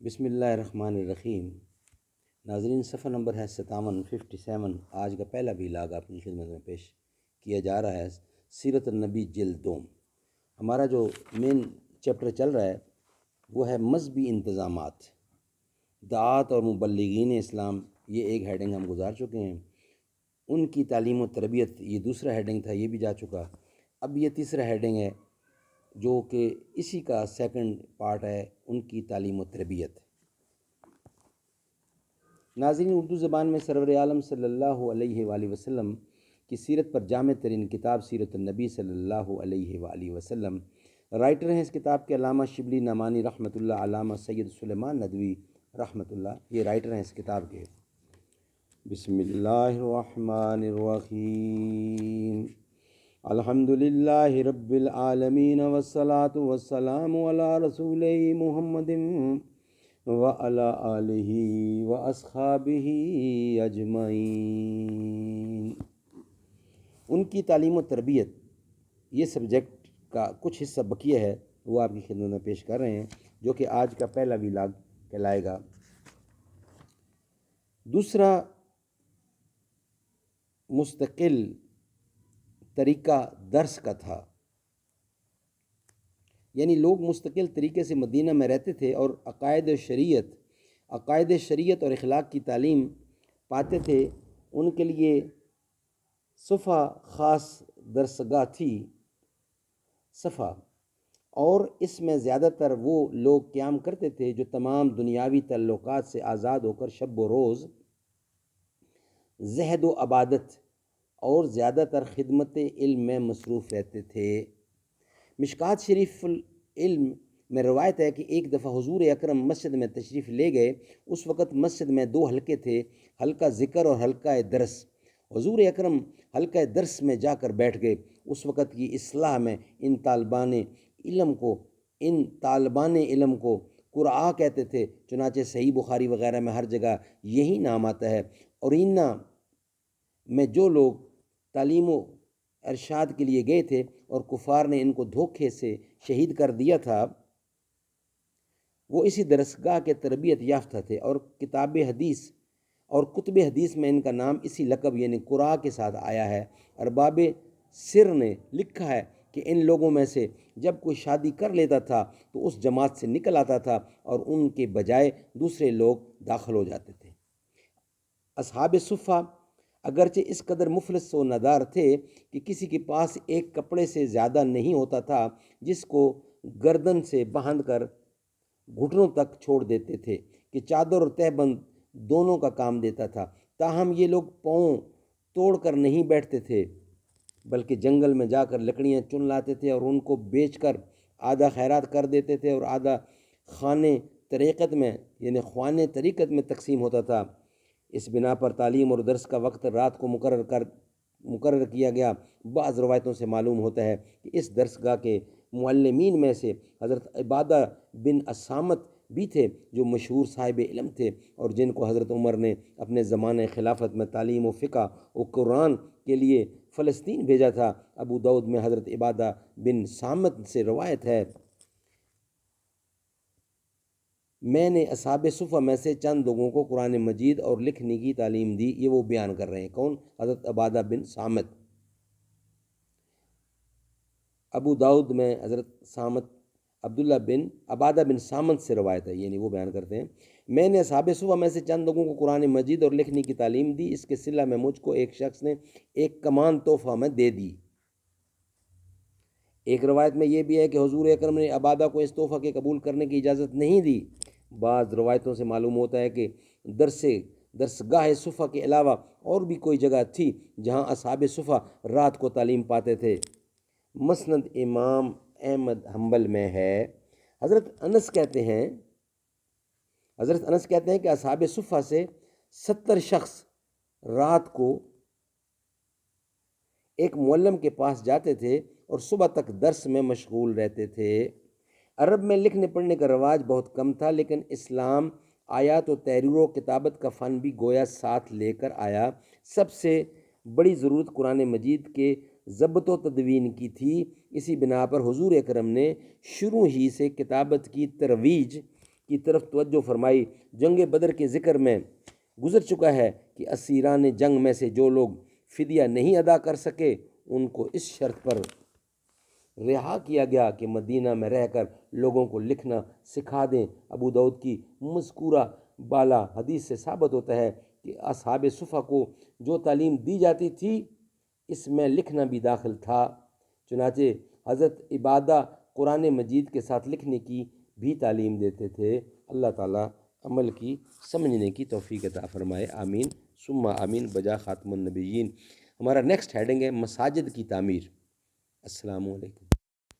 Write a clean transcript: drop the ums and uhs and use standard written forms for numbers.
بسم اللہ الرحمن الرحیم۔ ناظرین، صفحہ نمبر ہے 57 آج کا پہلا ویلاگ آپ کی خدمت میں پیش کیا جا رہا ہے۔ سیرت النبی جلد دوم۔ ہمارا جو مین چیپٹر چل رہا ہے وہ ہے مذہبی انتظامات، دعات اور مبلغین اسلام، یہ ایک ہیڈنگ ہم گزار چکے ہیں۔ ان کی تعلیم و تربیت، یہ دوسرا ہیڈنگ تھا، یہ بھی جا چکا۔ اب یہ تیسرا ہیڈنگ ہے جو کہ اسی کا سیکنڈ پارٹ ہے، ان کی تعلیم و تربیت۔ ناظرین، اردو زبان میں سرور عالم صلی اللہ علیہ وآلہ وسلم کی سیرت پر جامع ترین کتاب سیرت النبی صلی اللہ علیہ وآلہ وسلم۔ رائٹر ہیں اس کتاب کے علامہ شبلی نعمانی رحمۃ اللہ، علامہ سید سلیمان ندوی رحمۃ اللہ، یہ رائٹر ہیں اس کتاب کے۔ بسم اللہ الرحمن الرحیم۔ الحمد للہ رب العالمین والصلاة والسلام علی رسول محمد وعلی آلہ واصحابہ اجمعین۔ ان کی تعلیم و تربیت، یہ سبجیکٹ کا کچھ حصہ بقیہ ہے، وہ آپ کی خدمت میں پیش کر رہے ہیں، جو کہ آج کا پہلا ویلاگ کہلائے گا۔ دوسرا مستقل طریقہ درس کا تھا، یعنی لوگ مستقل طریقے سے مدینہ میں رہتے تھے اور عقائد شریعت اور اخلاق کی تعلیم پاتے تھے۔ ان کے لیے صفحہ خاص درسگاہ تھی صفحہ، اور اس میں زیادہ تر وہ لوگ قیام کرتے تھے جو تمام دنیاوی تعلقات سے آزاد ہو کر شب و روز زہد و عبادت اور زیادہ تر خدمت علم میں مصروف رہتے تھے۔ مشکات شریف العلم میں روایت ہے کہ ایک دفعہ حضور اکرم مسجد میں تشریف لے گئے۔ اس وقت مسجد میں 2 حلقے تھے، حلقہ ذکر اور حلقہ درس۔ حضور اکرم حلقہ درس میں جا کر بیٹھ گئے۔ اس وقت کی اصلاح میں ان طالبان علم کو قراء کہتے تھے، چنانچہ صحیح بخاری وغیرہ میں ہر جگہ یہی نام آتا ہے۔ اور میں جو لوگ تعلیم و ارشاد کے لیے گئے تھے اور کفار نے ان کو دھوکے سے شہید کر دیا تھا، وہ اسی درسگاہ کے تربیت یافتہ تھے، اور کتب حدیث میں ان کا نام اسی لقب یعنی قراء کے ساتھ آیا ہے۔ ارباب سر نے لکھا ہے کہ ان لوگوں میں سے جب کوئی شادی کر لیتا تھا تو اس جماعت سے نکل آتا تھا اور ان کے بجائے دوسرے لوگ داخل ہو جاتے تھے۔ اصحاب صفہ اگرچہ اس قدر مفلس و ندار تھے کہ کسی کے پاس ایک کپڑے سے زیادہ نہیں ہوتا تھا، جس کو گردن سے باندھ کر گھٹنوں تک چھوڑ دیتے تھے کہ چادر اور تہبند دونوں کا کام دیتا تھا۔ تاہم یہ لوگ پاؤں توڑ کر نہیں بیٹھتے تھے، بلکہ جنگل میں جا کر لکڑیاں چن لاتے تھے اور ان کو بیچ کر آدھا خیرات کر دیتے تھے اور آدھا خوانے طریقت میں تقسیم ہوتا تھا۔ اس بنا پر تعلیم اور درس کا وقت رات کو مقرر کیا گیا۔ بعض روایتوں سے معلوم ہوتا ہے کہ اس درسگاہ کے معلمین میں سے حضرت عبادہ بن الصامت بھی تھے، جو مشہور صاحب علم تھے اور جن کو حضرت عمر نے اپنے زمانے خلافت میں تعلیم و فقہ و قرآن کے لیے فلسطین بھیجا تھا۔ ابو داؤد میں حضرت عبادہ بن صامت سے روایت ہے، میں نے اصحاب صفہ میں سے چند لوگوں کو قرآن مجید اور لکھنے کی تعلیم دی۔ یہ وہ بیان کر رہے ہیں، کون؟ حضرت عبادہ بن صامت۔ ابو داؤد میں حضرت عبداللہ بن عبادہ بن صامت سے روایت ہے، یعنی وہ بیان کرتے ہیں، میں نے اصحاب صفہ میں سے چند لوگوں کو قرآن مجید اور لکھنے کی تعلیم دی۔ اس کے صلہ میں مجھ کو ایک شخص نے ایک کمان تحفہ میں دے دی۔ ایک روایت میں یہ بھی ہے کہ حضور اکرم نے عبادہ کو اس تحفہ کے قبول کرنے کی اجازت نہیں دی۔ بعض روایتوں سے معلوم ہوتا ہے کہ درسگاہ صفہ کے علاوہ اور بھی کوئی جگہ تھی جہاں اصحاب صفہ رات کو تعلیم پاتے تھے۔ مسند امام احمد حنبل میں ہے، حضرت انس کہتے ہیں کہ اصحاب صفہ سے 70 شخص رات کو ایک معلم کے پاس جاتے تھے اور صبح تک درس میں مشغول رہتے تھے۔ عرب میں لکھنے پڑھنے کا رواج بہت کم تھا، لیکن اسلام آیات و تحریر و کتابت کا فن بھی گویا ساتھ لے کر آیا۔ سب سے بڑی ضرورت قرآن مجید کے ضبط و تدوین کی تھی۔ اسی بنا پر حضور اکرم نے شروع ہی سے کتابت کی ترویج کی طرف توجہ فرمائی۔ جنگ بدر کے ذکر میں گزر چکا ہے کہ اسیران جنگ میں سے جو لوگ فدیہ نہیں ادا کر سکے ان کو اس شرط پر رہا کیا گیا کہ مدینہ میں رہ کر لوگوں کو لکھنا سکھا دیں۔ ابو داؤد کی مذکورہ بالا حدیث سے ثابت ہوتا ہے کہ اصحاب صفہ کو جو تعلیم دی جاتی تھی اس میں لکھنا بھی داخل تھا۔ چنانچہ حضرت عبادہ قرآن مجید کے ساتھ لکھنے کی بھی تعلیم دیتے تھے۔ اللہ تعالیٰ عمل کی سمجھنے کی توفیق عطا فرمائے، آمین ثم آمین بجا خاتم النبیین۔ ہمارا نیکسٹ ہیڈنگ ہے مساجد کی تعمیر۔ السلام علیکم۔